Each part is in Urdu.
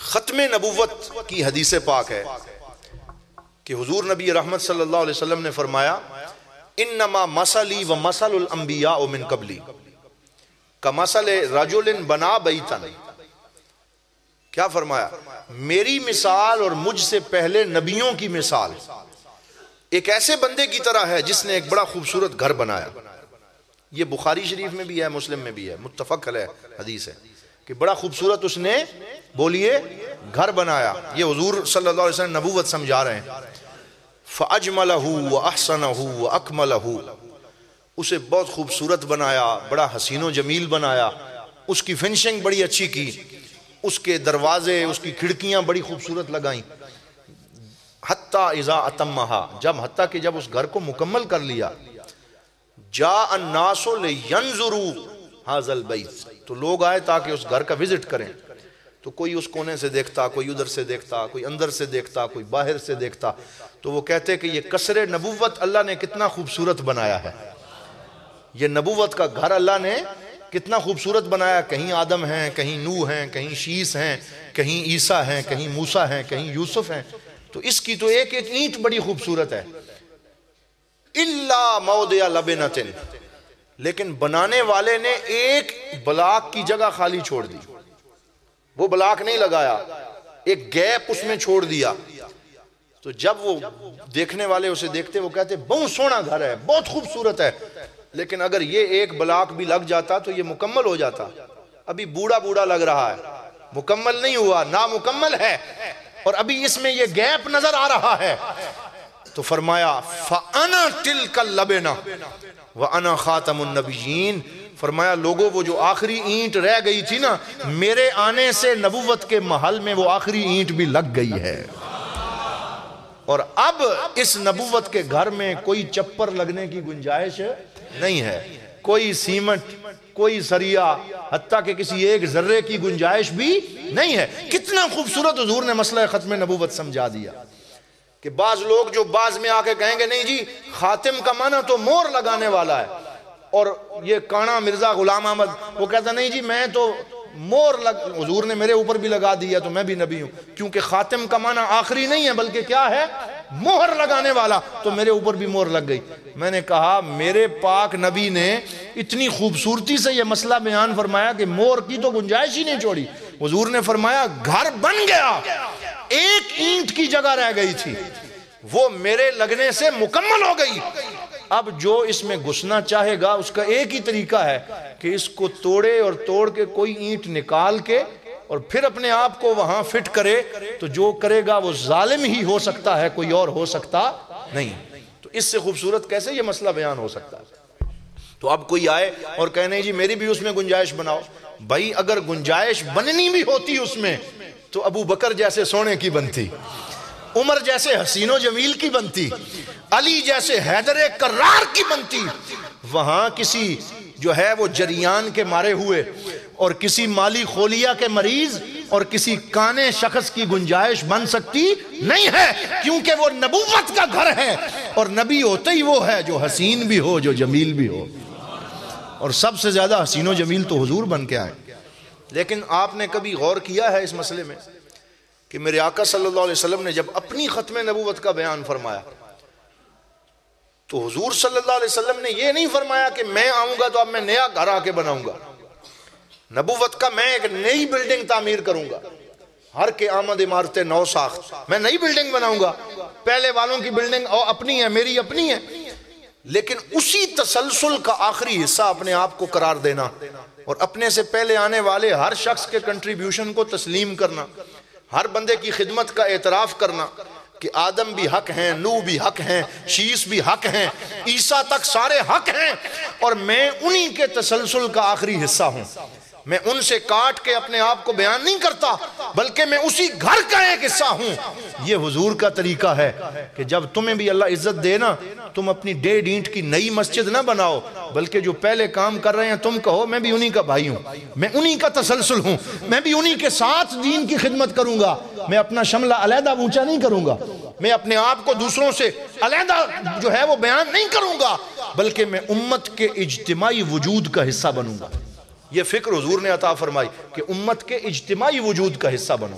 ختم نبوت کی حدیث پاک ہے کہ حضور نبی رحمت صلی اللہ علیہ وسلم نے فرمایا انما مثلی و مثل الانبیاء من قبلی کمثل رجل بنا بیتا. کیا فرمایا؟ میری مثال اور مجھ سے پہلے نبیوں کی مثال ایک ایسے بندے کی طرح ہے جس نے ایک بڑا خوبصورت گھر بنایا. یہ بخاری شریف میں بھی ہے، مسلم میں بھی ہے، متفق علیہ حدیث ہے کہ بڑا خوبصورت اس نے بولیے گھر بنایا. یہ حضور صلی اللہ علیہ وسلم نبوت سمجھا رہے ہیں. فَأَجْمَلَهُ وَأَحْسَنَهُ وَأَكْمَلَهُ، اسے بہت خوبصورت بنایا، بڑا حسین و جمیل بنایا، اس کی فنشنگ بڑی اچھی کی، اس کے دروازے، اس کی کھڑکیاں بڑی خوبصورت لگائیں. حتیٰ اذا اتمہا، حتیٰ کہ جب اس گھر کو مکمل کر لیا، جاء الناس لینظروا ھذا البیت، تو لوگ آئے تاکہ اس گھر کا وزٹ کریں. تو کوئی اس کونے سے دیکھتا، کوئی ادھر سے دیکھتا، کوئی اندر سے دیکھتا، کوئی باہر سے دیکھتا، تو وہ کہتے کہ یہ قصر نبوت اللہ نے کتنا خوبصورت بنایا ہے، یہ نبوت کا گھر اللہ نے کتنا خوبصورت بنایا. کہیں آدم ہیں، کہیں نوح ہیں، کہیں شیس ہیں، کہیں عیسیٰ ہیں، کہیں موسیٰ ہیں، کہیں یوسف ہیں. تو اس کی تو ایک ایک اینٹ بڑی خوبصورت ہے. الا موضع لبنۃ، لیکن بنانے والے نے ایک بلاک کی جگہ خالی چھوڑ دی، وہ بلاک نہیں لگایا، ایک گیپ اس میں چھوڑ دیا. تو جب وہ دیکھنے والے اسے دیکھتے وہ کہتے بہت سونا گھر ہے، بہت خوبصورت ہے، لیکن اگر یہ ایک بلاک بھی لگ جاتا تو یہ مکمل ہو جاتا. ابھی بوڑھا بوڑھا لگ رہا ہے، مکمل نہیں ہوا، نامکمل ہے، اور ابھی اس میں یہ گیپ نظر آ رہا ہے. تو فرمایا فَأَنَا تِلْكَ اللَّبِنَةُ وَأَنَا خَاتَمُ النَّبِيِّينَ، فرمایا لوگوں وہ جو آخری اینٹ رہ گئی تھی نا، میرے آنے سے نبوت کے محل میں وہ آخری اینٹ بھی لگ گئی ہے، اور اب اس نبوت کے گھر میں کوئی چپر لگنے کی گنجائش نہیں ہے، کوئی سیمنٹ، کوئی سریا، حتیٰ کہ کسی ایک ذرے کی گنجائش بھی نہیں ہے. کتنا خوبصورت حضور نے مسئلہ ختم نبوت سمجھا دیا کہ بعض لوگ جو بعض میں آ کے کہیں گے نہیں جی خاتم کا معنی تو مور لگانے والا ہے، اور یہ کانا مرزا غلام احمد وہ کہتا نہیں جی میں تو مور حضور نے میرے اوپر بھی لگا دیا تو میں بھی نبی ہوں، کیونکہ خاتم کا معنی آخری نہیں ہے بلکہ کیا ہے، مہر لگانے والا، تو میرے اوپر بھی مہر لگ گئی. میں نے کہا میرے پاک نبی نے اتنی خوبصورتی سے یہ مسئلہ بیان فرمایا کہ مہر کی تو گنجائش ہی نہیں چھوڑی. حضور نے فرمایا گھر بن گیا، ایک اینٹ کی جگہ رہ گئی تھی، وہ میرے لگنے سے مکمل ہو گئی. اب جو اس میں گھسنا چاہے گا اس کا ایک ہی طریقہ ہے کہ اس کو توڑے اور توڑ کے کوئی اینٹ نکال کے اور پھر اپنے آپ کو وہاں فٹ کرے. تو جو کرے گا وہ ظالم ہی ہو سکتا ہے، کوئی اور ہو سکتا نہیں. تو اس سے خوبصورت کیسے یہ مسئلہ بیان ہو سکتا ہے؟ تو اب کوئی آئے اور کہنے جی میری بھی اس میں گنجائش بناؤ. بھائی اگر گنجائش بننی بھی ہوتی اس میں تو ابو بکر جیسے سونے کی بنتی، عمر جیسے حسین و جمیل کی بنتی، علی جیسے حیدر کرار کی بنتی. وہاں کسی جو ہے وہ جریان کے مارے ہوئے اور کسی مالی خولیا کے مریض اور کسی کانے شخص کی گنجائش بن سکتی نہیں ہے، کیونکہ وہ نبوت کا گھر ہے، اور نبی ہوتے ہی وہ ہے جو حسین بھی ہو، جو جمیل بھی ہو، اور سب سے زیادہ حسین و جمیل تو حضور بن کے آئے. لیکن آپ نے کبھی غور کیا ہے اس مسئلے میں کہ میرے آقا صلی اللہ علیہ وسلم نے جب اپنی ختم نبوت کا بیان فرمایا تو حضور صلی اللہ علیہ وسلم نے یہ نہیں فرمایا کہ میں آؤں گا تو اب میں نیا گھر آ کے بناؤں گا، نبوت کا میں ایک نئی بلڈنگ تعمیر کروں گا، ہر کے آمد عمارت نو ساخت، میں نئی بلڈنگ بناؤں گا، پہلے والوں کی بلڈنگ اپنی ہے، میری اپنی ہے. لیکن اسی تسلسل کا آخری حصہ اپنے آپ کو قرار دینا اور اپنے سے پہلے آنے والے ہر شخص کے کنٹریبیوشن کو تسلیم کرنا، ہر بندے کی خدمت کا اعتراف کرنا کہ آدم بھی حق ہیں، نوح بھی حق ہیں، شیس بھی حق ہیں، عیسیٰ تک سارے حق ہیں، اور میں انہی کے تسلسل کا آخری حصہ ہوں. میں ان سے کاٹ کے اپنے آپ کو بیان نہیں کرتا بلکہ میں اسی گھر کا ایک حصہ ہوں. یہ حضور کا طریقہ ہے کہ جب تمہیں بھی اللہ عزت دے نا، تم اپنی 1.5 اینٹ کی نئی مسجد نہ بناؤ، بلکہ جو پہلے کام کر رہے ہیں تم کہو میں بھی انہی کا بھائی ہوں، میں انہی کا تسلسل ہوں، میں بھی انہی کے ساتھ دین کی خدمت کروں گا. میں اپنا شملہ علیحدہ اونچا نہیں کروں گا، میں اپنے آپ کو دوسروں سے علیحدہ جو ہے وہ بیان نہیں کروں گا، بلکہ میں امت کے اجتماعی وجود کا حصہ بنوں گا. یہ فکر حضور نے عطا فرمائی کہ امت کے اجتماعی وجود کا حصہ بنو.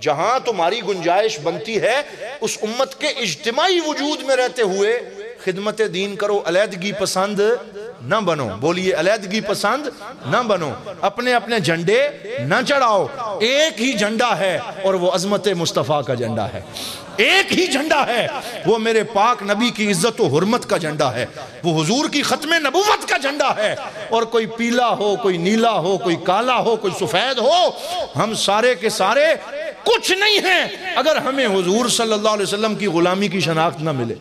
جہاں تمہاری گنجائش بنتی ہے اس امت کے اجتماعی وجود میں رہتے ہوئے خدمت دین کرو، علیحدگی پسند نہ بنو. بولیے علیحدگی پسند نہ بنو. اپنے اپنے جھنڈے نہ چڑھاؤ. ایک ہی جھنڈا ہے اور وہ عظمت مصطفیٰ کا جھنڈا ہے. ایک ہی جھنڈا ہے، وہ میرے پاک نبی کی عزت و حرمت کا جھنڈا ہے، وہ حضور کی ختم نبوت کا جھنڈا ہے. اور کوئی پیلا ہو، کوئی نیلا ہو، کوئی کالا ہو، کوئی سفید ہو، ہم سارے کے سارے کچھ نہیں ہیں اگر ہمیں حضور صلی اللہ علیہ وسلم کی غلامی کی شناخت نہ ملے.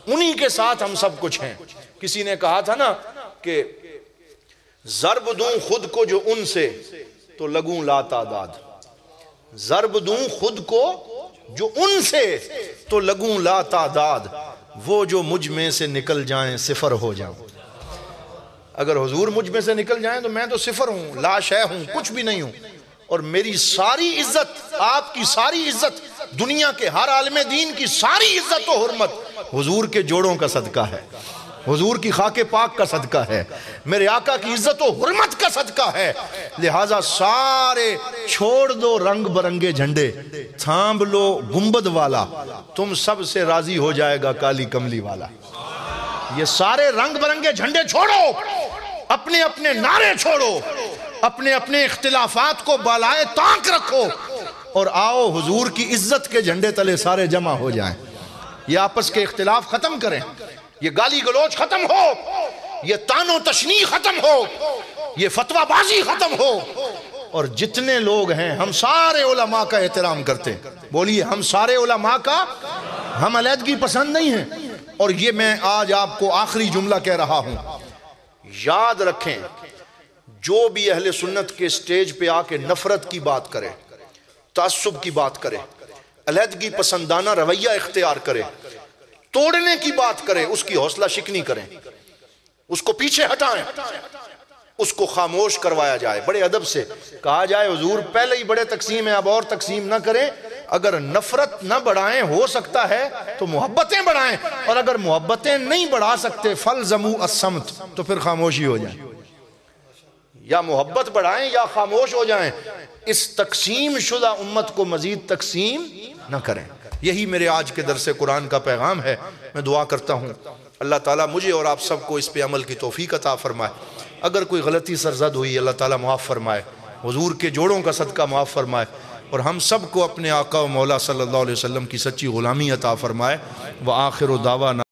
انہی کے ساتھ ہم سب کچھ ہیں. کسی نے کہا تھا نا کہ ضرب دوں خود کو جو ان سے تو لگوں لا تعداد. ضرب دوں خود کو جو ان سے تو لگوں لا تعداد. وہ جو مجھ میں سے نکل جائیں صفر ہو جاؤں. اگر حضور مجھ میں سے نکل جائیں تو میں تو صفر ہوں، لا شے ہوں، کچھ بھی نہیں ہوں. اور میری ساری عزت، آپ کی ساری عزت، دنیا کے ہر عالم دین کی ساری عزت و حرمت حضور کے جوڑوں کا صدقہ ہے، حضور کی خاک پاک کا صدقہ ہے، میرے آقا کی عزت و حرمت کا صدقہ ہے. لہٰذا سارے چھوڑ دو رنگ برنگے جھنڈے، تھام لو گنبد والا، تم سب سے راضی ہو جائے گا کالی کملی والا. یہ سارے رنگ برنگے جھنڈے چھوڑو، اپنے اپنے نعرے چھوڑو، اپنے اپنے اختلافات کو بالائے طاق رکھو اور آؤ حضور کی عزت کے جھنڈے تلے سارے جمع ہو جائیں. یہ آپس کے اختلاف ختم کریں، یہ گالی گلوچ ختم ہو، یہ تان و تشنیع ختم ہو، یہ فتویٰ بازی ختم ہو. اور جتنے لوگ ہیں ہم سارے علماء کا احترام کرتے ہیں. بولیے ہم سارے علماء کا، ہم علیحدگی پسند نہیں ہیں. اور یہ میں آج آپ کو آخری جملہ کہہ رہا ہوں، یاد رکھیں جو بھی اہل سنت کے سٹیج پہ آ کے نفرت کی بات کرے، تعصب کی بات کرے، علیحدگی پسندانہ رویہ اختیار کرے، توڑنے کی بات کرے، اس کی حوصلہ شکنی کریں، اس کو پیچھے ہٹائیں، اس کو خاموش کروایا جائے. بڑے ادب سے کہا جائے حضور پہلے ہی بڑے تقسیم ہیں، اب اور تقسیم نہ کریں. اگر نفرت نہ بڑھائیں ہو سکتا ہے تو محبتیں بڑھائیں، اور اگر محبتیں نہیں بڑھا سکتے فَلْزَمُوا الصَّمْتَ تو پھر خاموشی ہو جائیں. یا محبت بڑھائیں یا خاموش ہو جائیں. اس تقسیم شدہ امت کو مزید تقسیم نہ کریں. یہی میرے آج کے درس قرآن کا پیغام ہے. میں دعا کرتا ہوں اللہ تعالیٰ مجھے اور آپ سب کو اس پہ عمل کی توفیق عطا فرمائے. اگر کوئی غلطی سرزد ہوئی اللہ تعالیٰ معاف فرمائے، حضور کے جوڑوں کا صدقہ معاف فرمائے، اور ہم سب کو اپنے آقا و مولا صلی اللہ علیہ وسلم کی سچی غلامی عطا فرمائے. وآخر دعوانا